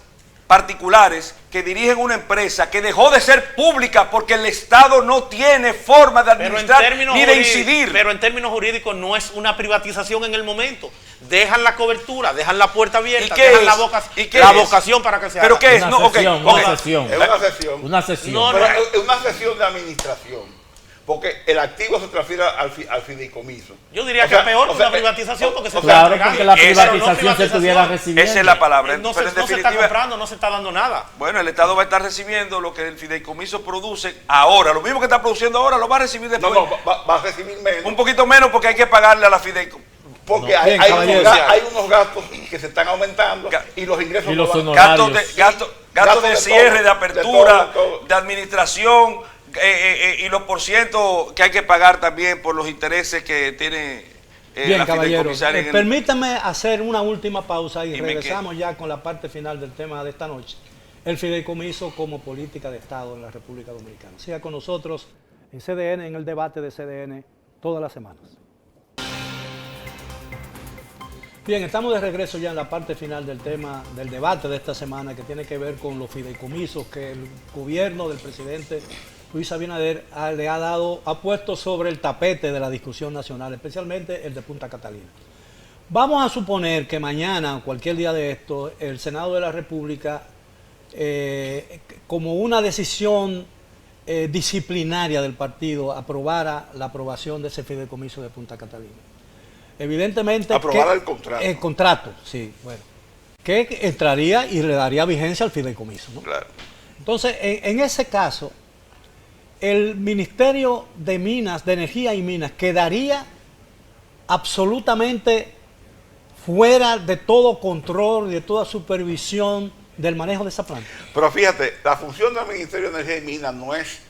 particulares que dirigen una empresa que dejó de ser pública porque el Estado no tiene forma de Pero en administrar términos ni de jurídicos- incidir. Pero en términos jurídicos no es una privatización en el momento. Dejan la cobertura, dejan la puerta abierta, ¿Y qué dejan es? la, ¿Y qué la es? vocación para que se ¿Pero haga. qué es? Una No, ok, sesión, ok. una sesión. Es una sesión. Una sesión. No, Pero es una sesión de administración. Porque el activo se transfiere al fideicomiso. Yo diría O sea, que peor o que sea, una privatización porque se o está sea, Claro, entregando. porque la Eso no es privatización se estuviera recibiendo. Esa es la palabra. No, Pero en no se está definitiva, comprando, no se está dando nada. bueno, el Estado va a estar recibiendo lo que el fideicomiso produce ahora. Lo mismo que está produciendo ahora lo va a recibir después. No, va a recibir menos. Un poquito menos porque hay que pagarle a la fideicomiso. Porque No, bien, caballero. hay unos gastos que se están aumentando y los ingresos Y los no van. honorarios. Gastos de de cierre, todo, de apertura, de todo. de administración y los porcientos que hay que pagar también por los intereses que tiene bien, la caballero, fideicomisaria. en el- permítanme hacer una última pausa y Dime regresamos ya con la parte final del tema de esta noche. El fideicomiso como política de Estado en la República Dominicana. Siga con nosotros en CDN, en el debate de CDN, todas las semanas. Bien, estamos de regreso ya en la parte final del tema, del debate de esta semana, que tiene que ver con los fideicomisos que el gobierno del presidente Luis Abinader ha puesto sobre el tapete de la discusión nacional, especialmente el de Punta Catalina. Vamos a suponer que mañana o cualquier día de esto, el Senado de la República, como una decisión disciplinaria del partido, aprobara la aprobación de ese fideicomiso de Punta Catalina. Evidentemente... Aprobara el contrato. El contrato, sí, bueno. Que entraría y le daría vigencia al fideicomiso, ¿no? Claro. Entonces, en ese caso, el Ministerio de Minas, de Energía y Minas, quedaría absolutamente fuera de todo control, de toda supervisión del manejo de esa planta. Pero fíjate, la función del Ministerio de Energía y Minas no es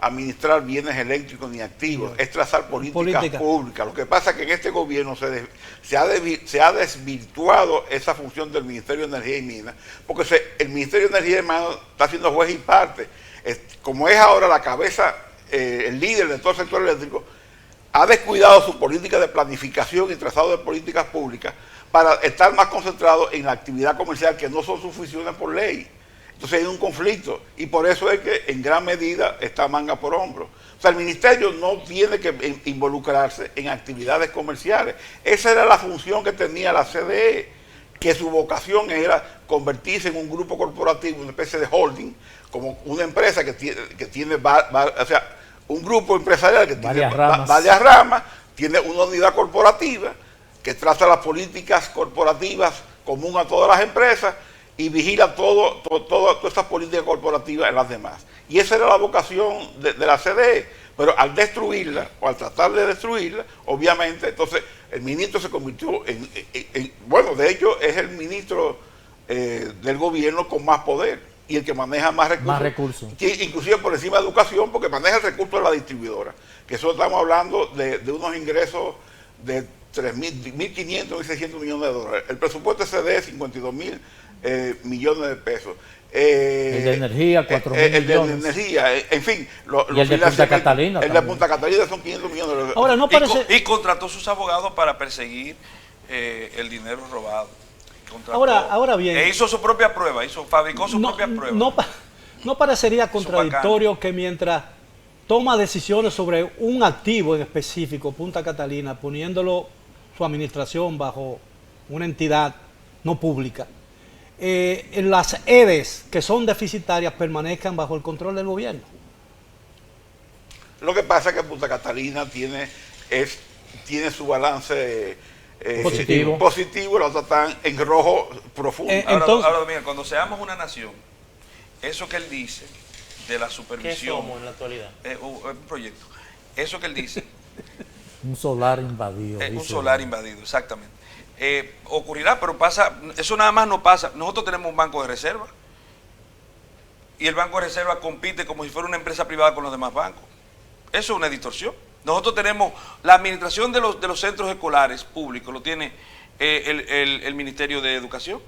administrar bienes eléctricos ni activos, es trazar políticas públicas. Lo que pasa es que en este gobierno se ha desvirtuado esa función del Ministerio de Energía y Minas, porque el Ministerio de Energía y Minas está siendo juez y parte. Como es ahora la cabeza, el líder de todo el sector eléctrico, ha descuidado su política de planificación y trazado de políticas públicas para estar más concentrado en la actividad comercial, que no son sus funciones por ley. Entonces hay un conflicto, y por eso es que en gran medida está manga por hombro. O sea, el ministerio no tiene que involucrarse en actividades comerciales. Esa era la función que tenía la CDE, que su vocación era convertirse en un grupo corporativo, una especie de holding, como una empresa que tiene o sea, un grupo empresarial que tiene varias ramas, tiene una unidad corporativa que trata las políticas corporativas común a todas las empresas y vigila todas estas políticas corporativas en las demás. Y esa era la vocación de la CDE, pero al destruirla, o al tratar de destruirla, obviamente, entonces el ministro se convirtió bueno, de hecho es el ministro del gobierno con más poder y el que maneja más recursos. Inclusive por encima de educación, porque maneja el recurso de la distribuidora, que eso estamos hablando de unos ingresos de 1.500, 1.600 millones de dólares. El presupuesto CDE es 52.000 millones de pesos. El de energía, 4.000 millones. El de energía, en fin. Y el de Punta Catalina. El de Punta Catalina son 500 millones de dólares. Ahora, no parece... y contrató sus abogados para perseguir el dinero robado. Ahora bien... hizo su propia prueba, fabricó su propia prueba. No parecería contradictorio que mientras toma decisiones sobre un activo en específico, Punta Catalina, poniéndolo su administración bajo una entidad no pública, las EDES que son deficitarias permanezcan bajo el control del gobierno? Lo que pasa es que Punta Catalina tiene su balance positivo, los otros están en rojo profundo. Ahora, mira, cuando seamos una nación, eso que él dice de la supervisión... ¿Qué somos en la actualidad? Un proyecto. Eso que él dice... un solar invadido. Un solar invadido, exactamente. Ocurrirá, pero eso nada más no pasa. Nosotros tenemos un banco de reserva y el banco de reserva compite como si fuera una empresa privada con los demás bancos. Eso es una distorsión. Nosotros tenemos la administración de los centros escolares públicos, lo tiene el Ministerio de Educación.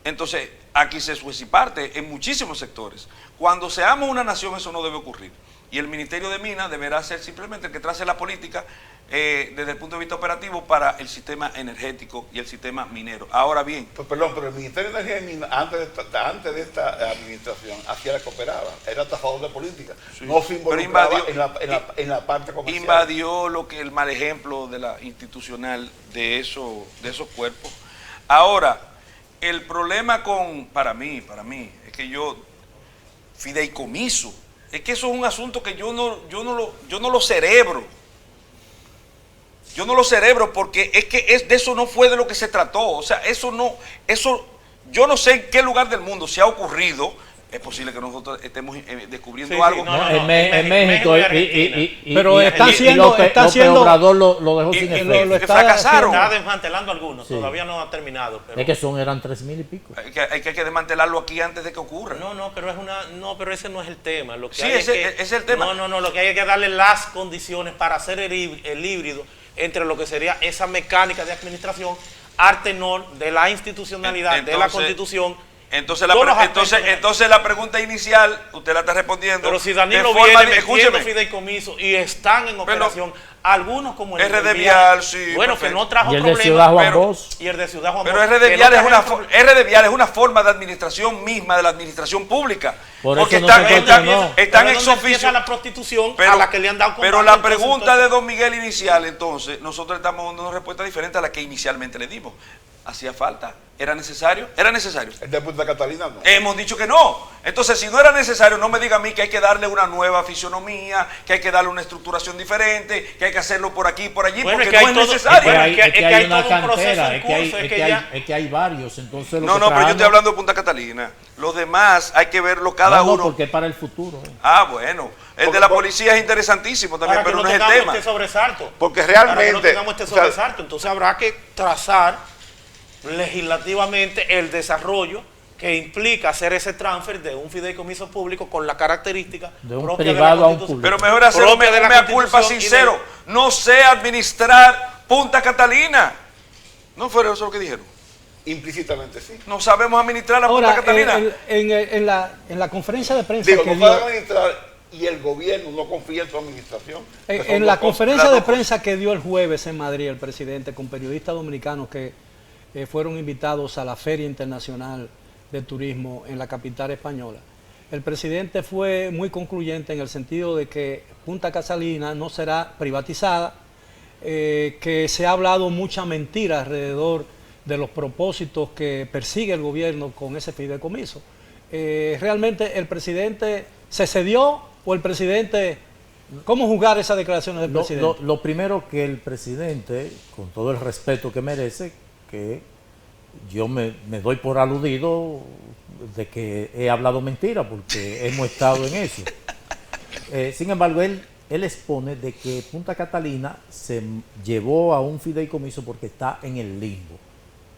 Entonces, aquí se juez y parte en muchísimos sectores. Cuando seamos una nación, eso no debe ocurrir. Y el Ministerio de Minas deberá ser simplemente el que trace la política desde el punto de vista operativo para el sistema energético y el sistema minero. Ahora bien... pero el Ministerio de Energía y Minas, antes de esta administración, hacía la que operaba, era tajador de política. Sí, no se involucraba en la parte comercial. Invadió el mal ejemplo de la institucional de esos cuerpos. Ahora, el problema para mí, es que fideicomiso, es que eso es un asunto que yo no lo cerebro. Yo no lo cerebro porque es que de eso no fue de lo que se trató. O sea, yo no sé en qué lugar del mundo se ha ocurrido. Es posible que nosotros estemos descubriendo algo. En México. Pero está haciendo... Obrador lo dejó sin efecto. Fracasaron. Está desmantelando algunos, todavía no ha terminado. Pero... Es que eran 3.000 y pico. Hay que desmantelarlo aquí antes de que ocurra. Pero ese no es el tema. Lo que sí, ese es el tema. Lo que hay que darle las condiciones para hacer el híbrido entre lo que sería esa mecánica de administración, artenor de la institucionalidad, de la Constitución. Entonces la pregunta inicial, usted la está respondiendo. Pero si Danilo viene metiendo fideicomiso y están en operación, Algunos como el RD Vial, sí, bueno, perfecto. que no trajo Y el de problemas. Ciudad Juan pero- Bosch. Y el de Ciudad Juan Pero Bosch, RD que Vial, no es una, trajeron RD Vial es una forma de administración misma de la administración pública. Por porque eso no se cuestionó. están Pero ex es donde oficio. empieza la prostitución Pero, a la que le han dado pero combate, la entonces, pregunta de don Miguel inicial, entonces, nosotros estamos dando una respuesta diferente a la que inicialmente le dimos. ¿Hacía falta? ¿Era necesario? Era necesario. El de Punta Catalina no. Hemos dicho que no. Entonces, si no era necesario, no me diga a mí que hay que darle una nueva fisionomía, que hay que darle una estructuración diferente, que hay que hacerlo por aquí y por allí, Bueno, porque es que no hay es todo- necesario. bueno, Es que hay una todo un proceso cantera, en curso, es que hay varios. Entonces lo No, que no, pero yo traemos- estoy hablando de Punta Catalina. Los demás hay que verlo cada No, no, uno. porque es para el futuro. Ah, bueno. El de la policía es interesantísimo también, para que pero no no es el tengamos tema. este sobresalto. Porque Para que no realmente, tengamos este o sea, sobresalto. Entonces habrá que trazar legislativamente el desarrollo que implica hacer ese transfer de un fideicomiso público con la característica De un propia privado la a un Constitución. Pero mejor hacer un Propia de la mea culpa Constitución y de- sincero. No sé administrar Punta Catalina. ¿No fue eso lo que dijeron? implícitamente sí. No sabemos administrar la Ahora, Punta Catalina. en la conferencia de prensa Digo, que no dio, sabe administrar y el gobierno no confía en su administración. que son en dos la cosas. conferencia las de dos cosas. prensa que dio el jueves en Madrid el presidente con periodistas dominicanos que fueron invitados a la Feria Internacional de Turismo en la capital española, el presidente fue muy concluyente en el sentido de que Punta Catalina no será privatizada, que se ha hablado mucha mentira alrededor de los propósitos que persigue el gobierno con ese fideicomiso. ¿Realmente el presidente se cedió o el presidente... ¿Cómo juzgar esas declaraciones del presidente? Lo primero que el presidente, con todo el respeto que merece, que yo me doy por aludido de que he hablado mentira, porque hemos estado en eso. Sin embargo, él expone de que Punta Catalina se llevó a un fideicomiso porque está en el limbo.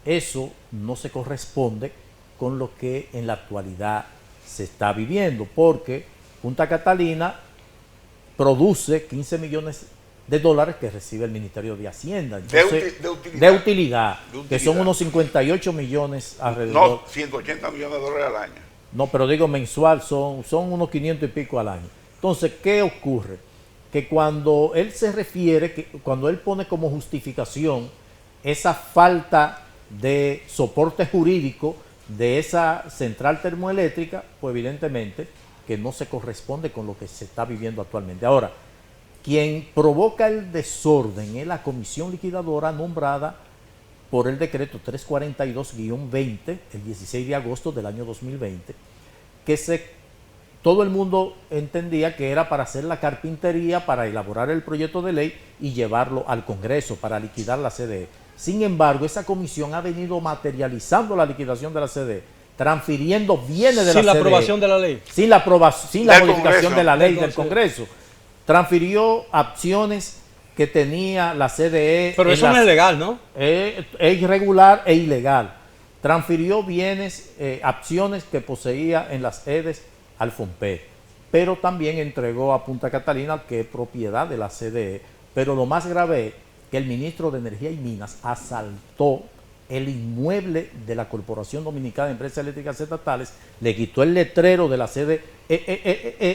Eso no se corresponde con lo que en la actualidad se está viviendo, porque Punta Catalina produce 15 millones de dólares que recibe el Ministerio de Hacienda. Entonces, De utilidad. de utilidad, De que son utilidad. unos 58 millones alrededor. No, 180 millones de dólares al año. No, pero digo mensual, son unos 500 y pico al año. Entonces, ¿qué ocurre? Que cuando él se refiere, cuando él pone como justificación esa falta de soporte jurídico de esa central termoeléctrica, pues evidentemente que no se corresponde con lo que se está viviendo actualmente. Ahora, quien provoca el desorden es la comisión liquidadora nombrada por el decreto 342-20, el 16 de agosto del año 2020, que todo el mundo entendía que era para hacer la carpintería, para elaborar el proyecto de ley y llevarlo al Congreso para liquidar la CDE. Sin embargo, esa comisión ha venido materializando la liquidación de la CDE, transfiriendo bienes de Sin la la CDE. aprobación de la ley. Sin la Del modificación Congreso. de la ley Del del Congreso. Transfirió acciones que tenía la CDE. Pero en eso no las- es legal, ¿no? es irregular e ilegal. Transfirió bienes, acciones que poseía en las EDES al FOMPE, pero también entregó a Punta Catalina, que es propiedad de la CDE. Pero lo más grave es que el ministro de Energía y Minas asaltó el inmueble de la Corporación Dominicana de Empresas Eléctricas Estatales, le quitó el letrero de la CDE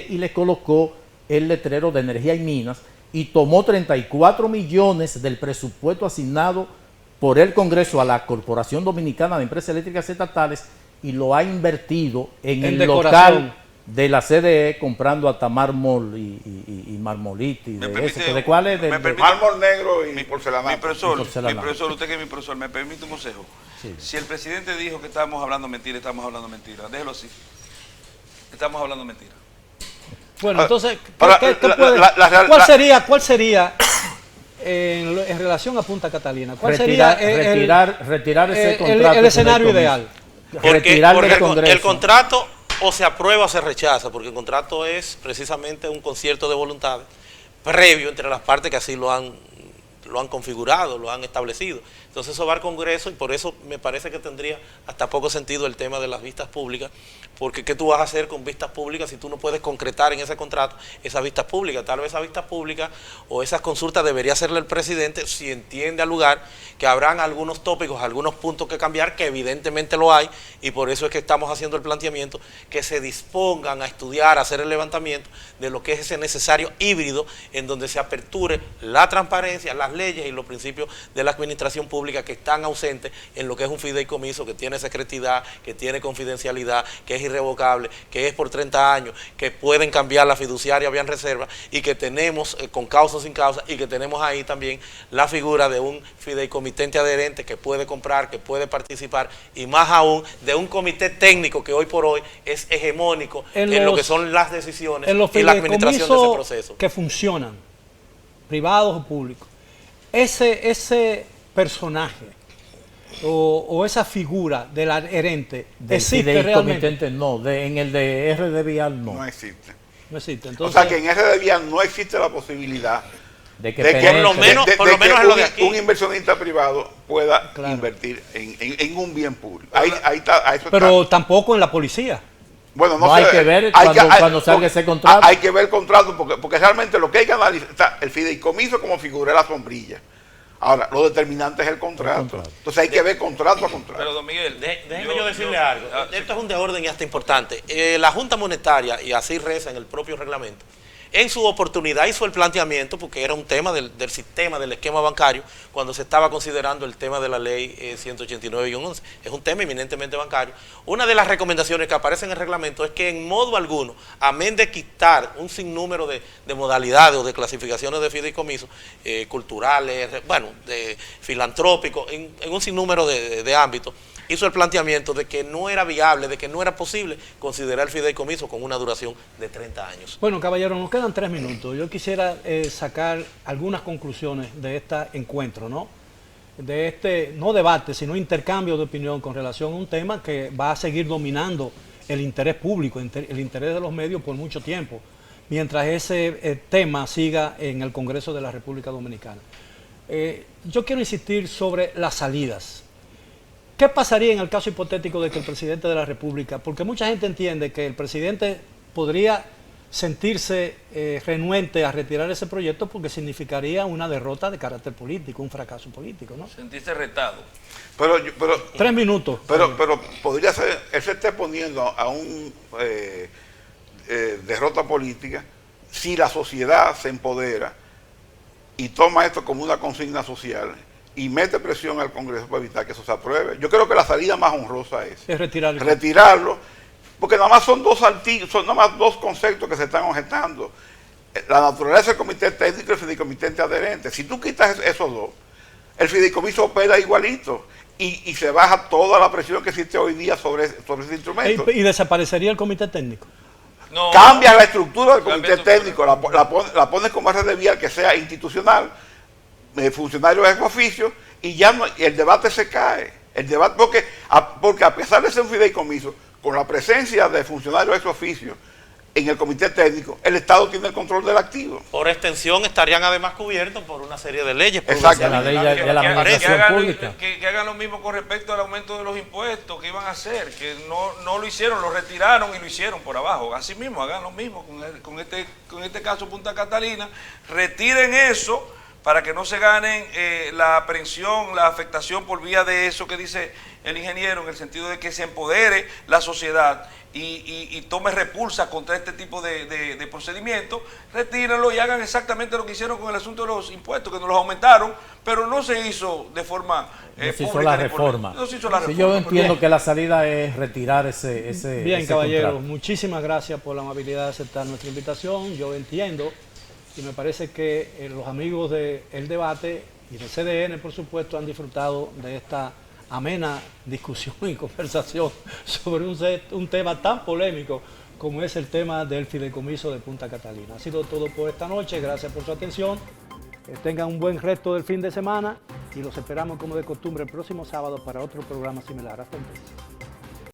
y le colocó el letrero de Energía y Minas, y tomó 34 millones del presupuesto asignado por el Congreso a la Corporación Dominicana de Empresas Eléctricas Estatales y lo ha invertido en el decoración. local de la CDE, comprando hasta mármol y marmolita y Me de permite- ese. ¿De cuál es? me De- permite- Mármol negro y Mi porcelanato. profesor, porcelanato. usted que es mi profesor, me permite un consejo. Sí. Si el presidente dijo que estábamos hablando mentira, estamos hablando mentira. Déjelo así. Estamos hablando mentira. Bueno, entonces, Ahora, ¿qué la- puede- la- la- ¿cuál sería en relación a Punta Catalina? ¿Cuál sería retirar ese contrato. el escenario con el ideal? Porque Retirarlo del Congreso. el contrato o se aprueba o se rechaza, porque el contrato es precisamente un concierto de voluntades previo entre las partes que así lo han configurado, lo han establecido. Entonces eso va al Congreso y por eso me parece que tendría hasta poco sentido el tema de las vistas públicas, porque ¿qué tú vas a hacer con vistas públicas si tú no puedes concretar en ese contrato esas vistas públicas? Tal vez esas vistas públicas o esas consultas debería hacerle el presidente si entiende al lugar que habrán algunos tópicos, algunos puntos que cambiar, que evidentemente lo hay, y por eso es que estamos haciendo el planteamiento que se dispongan a estudiar, a hacer el levantamiento de lo que es ese necesario híbrido en donde se aperture la transparencia, las leyes y los principios de la administración pública que están ausentes en lo que es un fideicomiso que tiene secretidad, que tiene confidencialidad, que es irrevocable, que es por 30 años, que pueden cambiar la fiduciaria bien reserva y que tenemos con causa o sin causa, y que tenemos ahí también la figura de un fideicomitente adherente que puede comprar, que puede participar, y más aún de un comité técnico que hoy por hoy es hegemónico en lo que son las decisiones y la administración de ese proceso. Que funcionan, privados o públicos, ese personaje o esa figura del adherente existe realmente. No, en el de RD Vial no. No existe. No existe. Entonces, O sea que en RD Vial no existe la posibilidad De que por lo menos es lo de aquí. un inversionista privado pueda Claro. invertir en un bien público. Ahí está, a eso pero está. tampoco en la policía. Bueno, No hay que ver cuando salga ese contrato. Hay que ver el contrato porque realmente lo que hay que analizar, está el fideicomiso como figura de la sombrilla. Ahora, lo determinante es el contrato. Entonces hay que ver contrato a contrato. Pero don Miguel, Déjeme yo decirle algo. Esto es un desorden y hasta importante. La Junta Monetaria, y así reza en el propio reglamento, en su oportunidad hizo el planteamiento, porque era un tema del sistema, del esquema bancario, cuando se estaba considerando el tema de la ley 189-11. Es un tema eminentemente bancario. Una de las recomendaciones que aparece en el reglamento es que en modo alguno, amén de quitar un sinnúmero de modalidades o de clasificaciones de fideicomisos, culturales, bueno, de filantrópicos, en un sinnúmero de ámbitos, hizo el planteamiento de que no era viable, de que no era posible considerar el fideicomiso con una duración de 30 años. Bueno, caballero, nos quedan 3 minutos. Yo quisiera sacar algunas conclusiones de este encuentro, ¿no? De este, no debate, sino intercambio de opinión con relación a un tema que va a seguir dominando el interés público, el interés de los medios por mucho tiempo, mientras ese tema siga en el Congreso de la República Dominicana. Yo quiero insistir sobre las salidas. ¿Qué pasaría en el caso hipotético de que el presidente de la República, porque mucha gente entiende que el presidente podría sentirse renuente a retirar ese proyecto porque significaría una derrota de carácter político, un fracaso político, ¿no? sentirse retado. Pero 3 minutos. Pero podría ser, él se esté poniendo a un derrota política si la sociedad se empodera y toma esto como una consigna social y mete presión al Congreso para evitar que eso se apruebe. Yo creo que la salida más honrosa es retirarlo, porque nada más son dos conceptos que se están objetando. La naturaleza del comité técnico y el fideicomitente adherente. Si tú quitas esos dos, el fideicomiso opera igualito y se baja toda la presión que existe hoy día sobre ese instrumento. ¿Y desaparecería el comité técnico? No, Cambias la estructura del comité técnico, la pones como RD Vial que sea institucional, funcionarios ex oficio, y ya no, el debate se cae. El debate, porque a pesar de ser un fideicomiso, con la presencia de funcionarios ex oficio en el comité técnico, el Estado tiene el control del activo. Por extensión estarían además cubiertos por una serie de leyes. Exacto. La ley de la administración pública. Que hagan lo mismo con respecto al aumento de los impuestos que iban a hacer, que no lo hicieron, lo retiraron y lo hicieron por abajo. Así mismo, hagan lo mismo con este caso Punta Catalina, retiren eso para que no se ganen la aprehensión, la afectación por vía de eso que dice el ingeniero, en el sentido de que se empodere la sociedad y tome repulsa contra este tipo de procedimientos. Retírenlo y hagan exactamente lo que hicieron con el asunto de los impuestos, que nos los aumentaron, pero no se hizo de forma no se hizo la reforma. No se hizo la reforma. Yo entiendo que la salida es retirar ese Bien, caballero, contrato. muchísimas gracias por la amabilidad de aceptar nuestra invitación. Yo entiendo y me parece que los amigos de El Debate y del CDN, por supuesto, han disfrutado de esta amena discusión y conversación sobre un tema tan polémico como es el tema del fideicomiso de Punta Catalina. Ha sido todo por esta noche, gracias por su atención, tengan un buen resto del fin de semana y los esperamos como de costumbre el próximo sábado para otro programa similar. Hasta entonces.